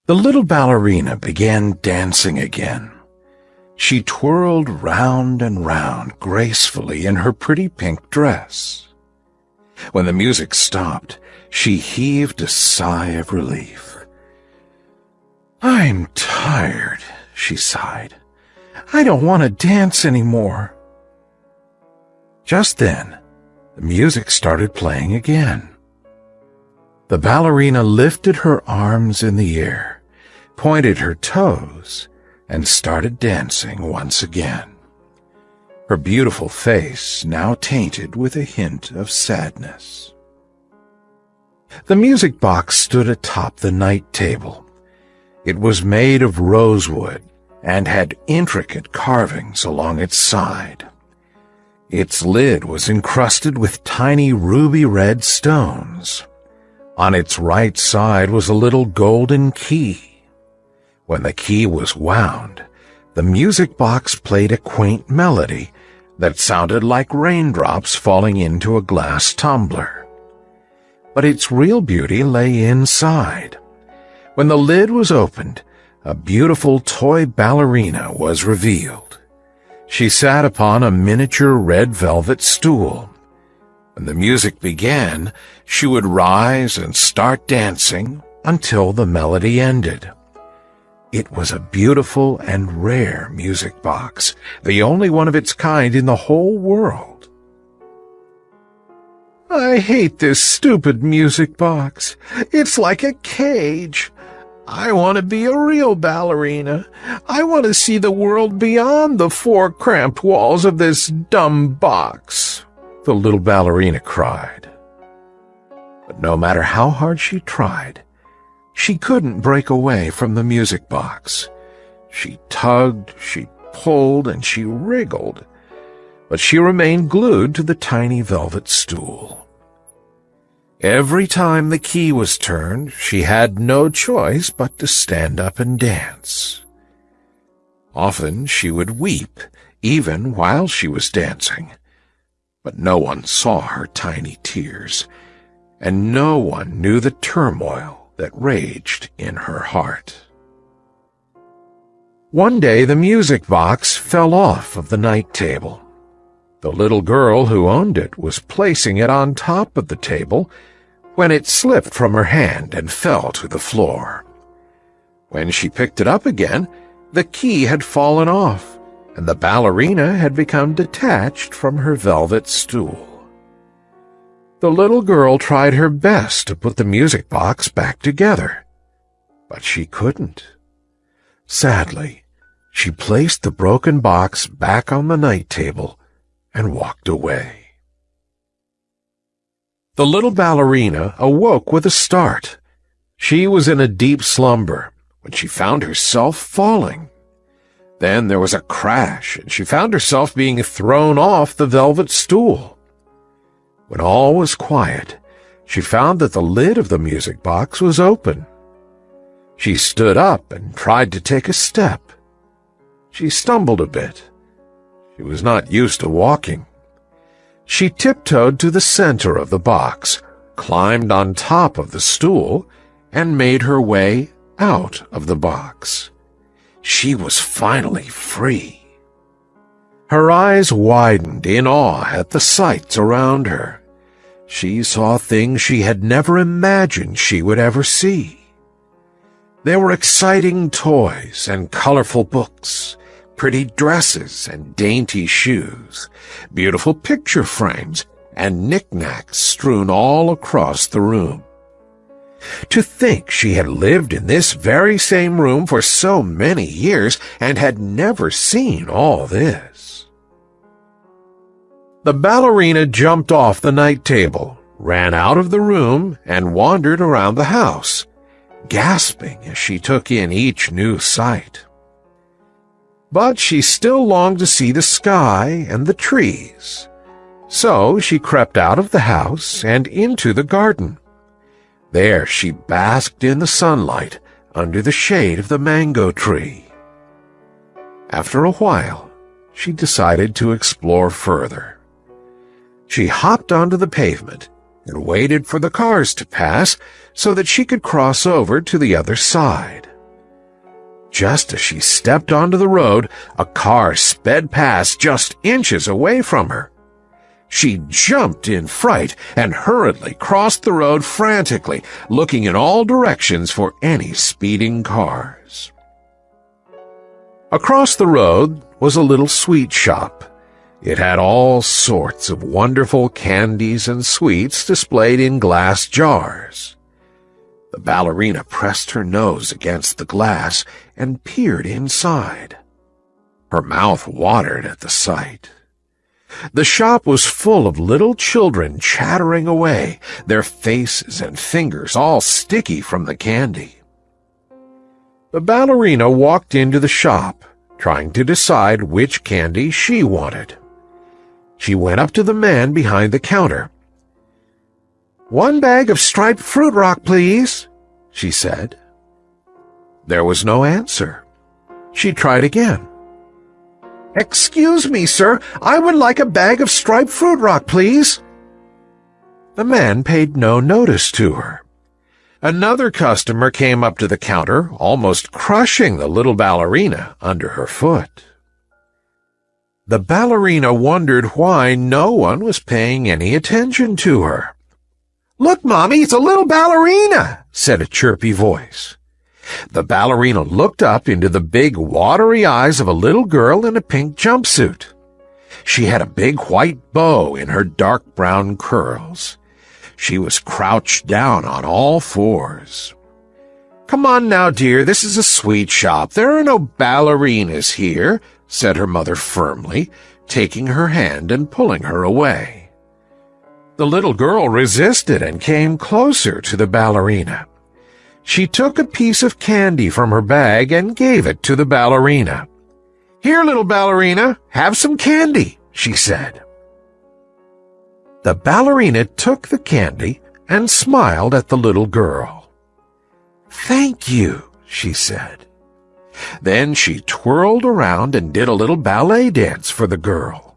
The little ballerina began dancing again. She twirled round and round gracefully in her pretty pink dress. When the music stopped, she heaved a sigh of relief. "I'm tired," she sighed. "I don't want to dance anymore." Just then, the music started playing again. The ballerina lifted her arms in the air, pointed her toes, and started dancing once again. Her beautiful face now tainted with a hint of sadness. The music box stood atop the night table. It was made of rosewood and had intricate carvings along its side. Its lid was encrusted with tiny ruby-red stones. On its right side was a little golden key. When the key was wound, the music box played a quaint melody that sounded like raindrops falling into a glass tumbler. But its real beauty lay inside. When the lid was opened, a beautiful toy ballerina was revealed. She sat upon a miniature red velvet stool. When the music began, she would rise and start dancing until the melody ended. It was a beautiful and rare music box, the only one of its kind in the whole world. "I hate this stupid music box. It's like a cage. I want to be a real ballerina. I want to see the world beyond the four cramped walls of this dumb box," the little ballerina cried. But no matter how hard she tried, she couldn't break away from the music box. She tugged, she pulled, and she wriggled, but she remained glued to the tiny velvet stool. Every time the key was turned, she had no choice but to stand up and dance. Often she would weep, even while she was dancing. But no one saw her tiny tears, and no one knew the turmoil that raged in her heart. One day the music box fell off of the night table. The little girl who owned it was placing it on top of the table when it slipped from her hand and fell to the floor. When she picked it up again, the key had fallen off, and the ballerina had become detached from her velvet stool. The little girl tried her best to put the music box back together, but she couldn't. Sadly, she placed the broken box back on the night table and walked away. The little ballerina awoke with a start. She was in a deep slumber when she found herself falling. Then there was a crash, and she found herself being thrown off the velvet stool. When all was quiet, she found that the lid of the music box was open. She stood up and tried to take a step. She stumbled a bit. She was not used to walking. She tiptoed to the center of the box, climbed on top of the stool, and made her way out of the box. She was finally free. Her eyes widened in awe at the sights around her. She saw things she had never imagined she would ever see. There were exciting toys and colorful books, pretty dresses and dainty shoes, beautiful picture frames, and knickknacks strewn all across the room. To think she had lived in this very same room for so many years and had never seen all this. The ballerina jumped off the night table, ran out of the room, and wandered around the house, gasping as she took in each new sight. But she still longed to see the sky and the trees. So she crept out of the house and into the garden. There she basked in the sunlight under the shade of the mango tree. After a while, she decided to explore further. She hopped onto the pavement and waited for the cars to pass so that she could cross over to the other side. Just as she stepped onto the road, a car sped past just inches away from her. She jumped in fright and hurriedly crossed the road frantically, looking in all directions for any speeding cars. Across the road was a little sweet shop. It had all sorts of wonderful candies and sweets displayed in glass jars. The ballerina pressed her nose against the glass and peered inside. Her mouth watered at the sight. The shop was full of little children chattering away, their faces and fingers all sticky from the candy. The ballerina walked into the shop, trying to decide which candy she wanted. She went up to the man behind the counter. "1 bag of striped fruit rock, please," she said. There was no answer. She tried again. "Excuse me, sir, I would like a bag of striped fruit rock, please." The man paid no notice to her. Another customer came up to the counter, almost crushing the little ballerina under her foot. The ballerina wondered why no one was paying any attention to her. "Look, Mommy, it's a little ballerina," said a chirpy voice. The ballerina looked up into the big, watery eyes of a little girl in a pink jumpsuit. She had a big white bow in her dark brown curls. She was crouched down on all fours. "Come on now, dear, this is a sweet shop. There are no ballerinas here," said her mother firmly, taking her hand and pulling her away. The little girl resisted and came closer to the ballerina. She took a piece of candy from her bag and gave it to the ballerina. "Here, little ballerina, have some candy," she said. The ballerina took the candy and smiled at the little girl. "Thank you," she said. Then she twirled around and did a little ballet dance for the girl.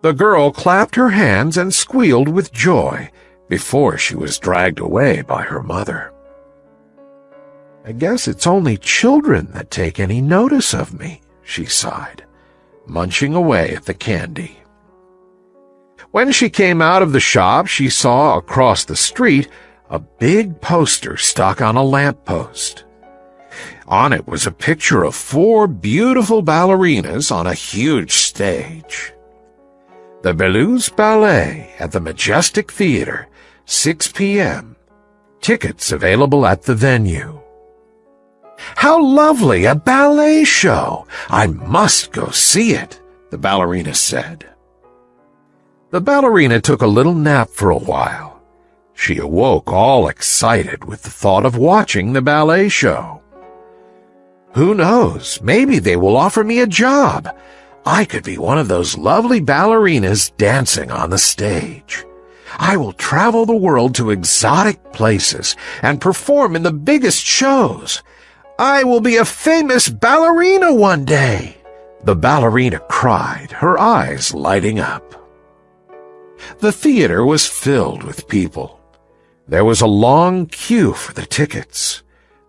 The girl clapped her hands and squealed with joy before she was dragged away by her mother. "I guess it's only children that take any notice of me," she sighed, munching away at the candy. When she came out of the shop, she saw across the street a big poster stuck on a lamppost. On it was a picture of 4 beautiful ballerinas on a huge stage. "The Belouse Ballet at the Majestic Theater, 6 p.m. Tickets available at the venue." "How lovely, a ballet show! I must go see it," the ballerina said. The ballerina took a little nap for a while. She awoke all excited with the thought of watching the ballet show. "Who knows, maybe they will offer me a job. I could be one of those lovely ballerinas dancing on the stage. I will travel the world to exotic places and perform in the biggest shows. I will be a famous ballerina one day," the ballerina cried, her eyes lighting up. The theater was filled with people. There was a long queue for the tickets.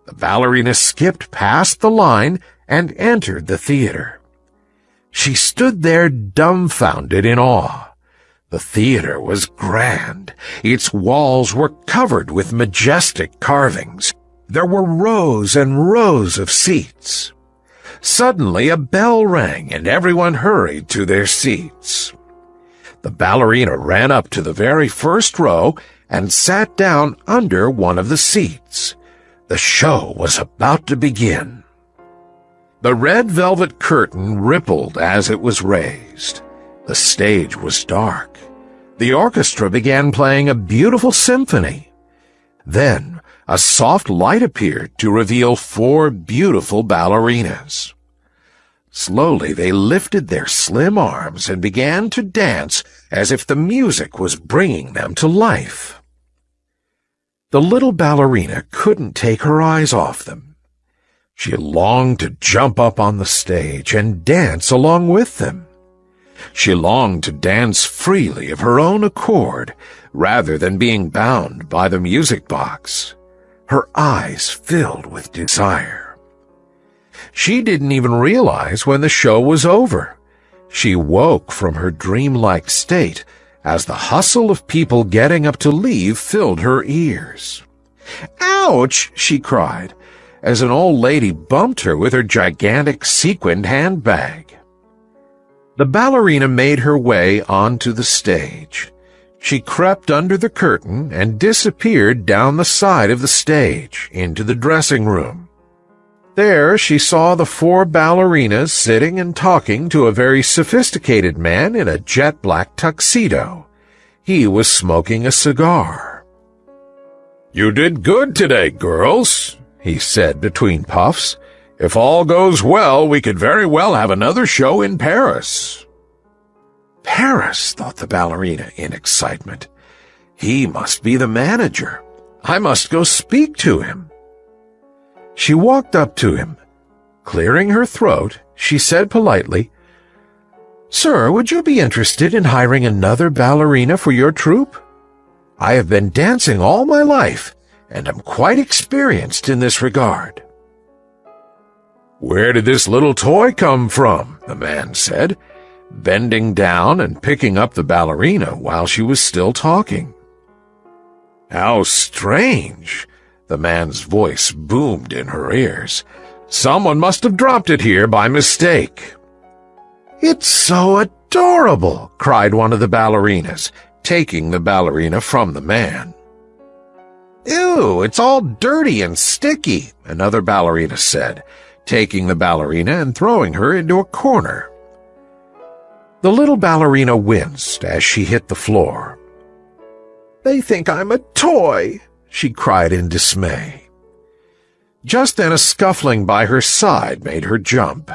The ballerina skipped past the line and entered the theater. She stood there dumbfounded in awe. The theater was grand. Its walls were covered with majestic carvings. There were rows and rows of seats. Suddenly a bell rang and everyone hurried to their seats. The ballerina ran up to the very first row and sat down under one of the seats. The show was about to begin. The red velvet curtain rippled as it was raised. The stage was dark. The orchestra began playing a beautiful symphony. Then a soft light appeared to reveal 4 beautiful ballerinas. Slowly they lifted their slim arms and began to dance as if the music was bringing them to life. The little ballerina couldn't take her eyes off them. She longed to jump up on the stage and dance along with them. She longed to dance freely of her own accord, rather than being bound by the music box. Her eyes filled with desire. She didn't even realize when the show was over. She woke from her dreamlike state as the hustle of people getting up to leave filled her ears. "Ouch!" she cried, as an old lady bumped her with her gigantic sequined handbag. The ballerina made her way onto the stage. She crept under the curtain and disappeared down the side of the stage into the dressing room. There she saw the 4 ballerinas sitting and talking to a very sophisticated man in a jet-black tuxedo. He was smoking a cigar. "You did good today, girls," he said between puffs. "If all goes well, we could very well have another show in Paris." Paris, thought the ballerina in excitement. He must be the manager. I must go speak to him. She walked up to him. Clearing her throat, she said politely, "Sir, would you be interested in hiring another ballerina for your troupe? I have been dancing all my life, and am quite experienced in this regard." "Where did this little toy come from?" the man said, bending down and picking up the ballerina while she was still talking. "How strange!" The man's voice boomed in her ears. "Someone must have dropped it here by mistake." "It's so adorable!" cried one of the ballerinas, taking the ballerina from the man. "Ew, it's all dirty and sticky," another ballerina said, taking the ballerina and throwing her into a corner. The little ballerina winced as she hit the floor. "They think I'm a toy," she cried in dismay. Just then a scuffling by her side made her jump.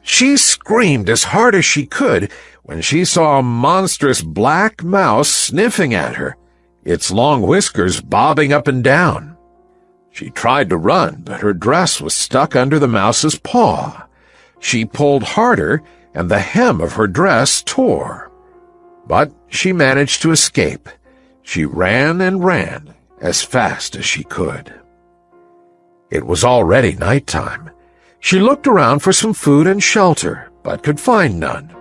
She screamed as hard as she could when she saw a monstrous black mouse sniffing at her, its long whiskers bobbing up and down. She tried to run, but her dress was stuck under the mouse's paw. She pulled harder, and the hem of her dress tore. But she managed to escape. She ran and ran as fast as she could. It was already nighttime. She looked around for some food and shelter, but could find none.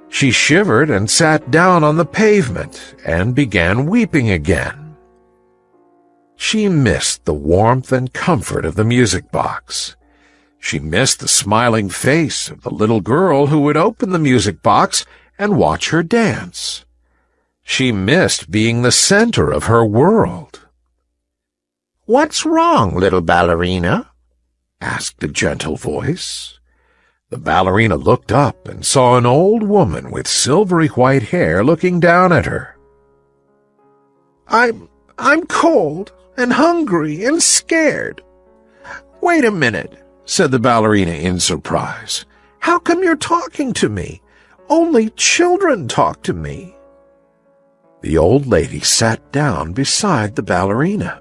She shivered and sat down on the pavement and began weeping again. She missed the warmth and comfort of the music box. She missed the smiling face of the little girl who would open the music box and watch her dance. She missed being the center of her world. "What's wrong, little ballerina?" asked a gentle voice. The ballerina looked up and saw an old woman with silvery white hair looking down at her. I'm cold and hungry and scared." "Wait a minute," said the ballerina in surprise. "How come you're talking to me? Only children talk to me." The old lady sat down beside the ballerina.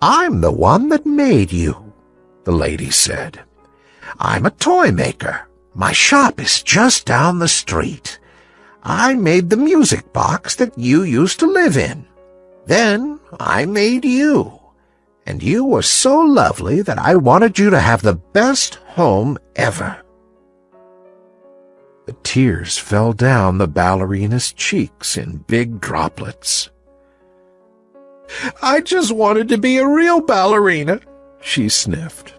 "I'm the one that made you," the lady said. "I'm a toy maker. My shop is just down the street. I made the music box that you used to live in. Then I made you. And you were so lovely that I wanted you to have the best home ever." The tears fell down the ballerina's cheeks in big droplets. "I just wanted to be a real ballerina," she sniffed.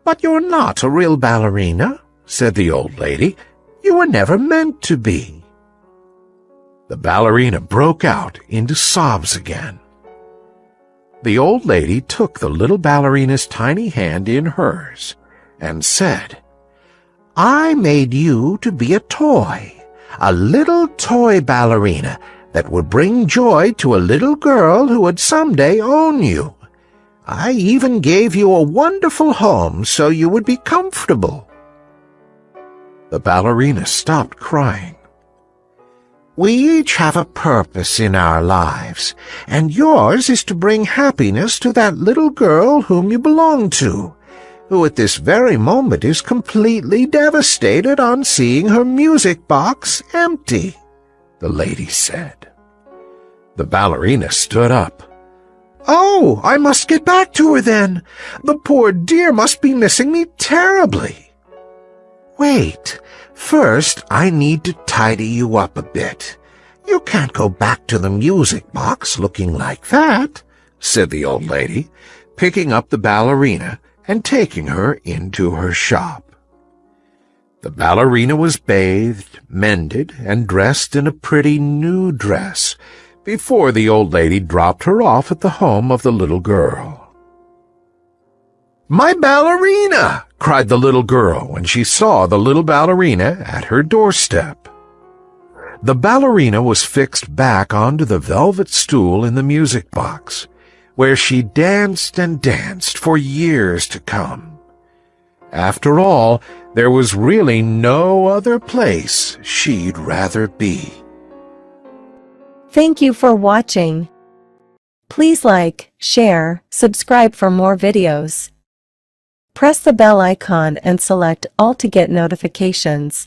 "But you're not a real ballerina," said the old lady. "You were never meant to be." The ballerina broke out into sobs again. The old lady took the little ballerina's tiny hand in hers and said, "I made you to be a toy, a little toy ballerina that would bring joy to a little girl who would someday own you. I even gave you a wonderful home so you would be comfortable." The ballerina stopped crying. "We each have a purpose in our lives, and yours is to bring happiness to that little girl whom you belong to, who at this very moment is completely devastated on seeing her music box empty," the lady said. The ballerina stood up. Oh, I must get back to her then. The poor dear must be missing me terribly. Wait, first I need to tidy you up a bit. You can't go back to the music box looking like that, said the old lady, picking up the ballerina and taking her into her shop. The ballerina was bathed, mended, and dressed in a pretty new dress before the old lady dropped her off at the home of the little girl. "My ballerina!" cried the little girl when she saw the little ballerina at her doorstep. The ballerina was fixed back onto the velvet stool in the music box, where she danced and danced for years to come. After all, there was really no other place she'd rather be. Thank you for watching. Please like, share, subscribe for more videos. Press the bell icon and select all to get notifications.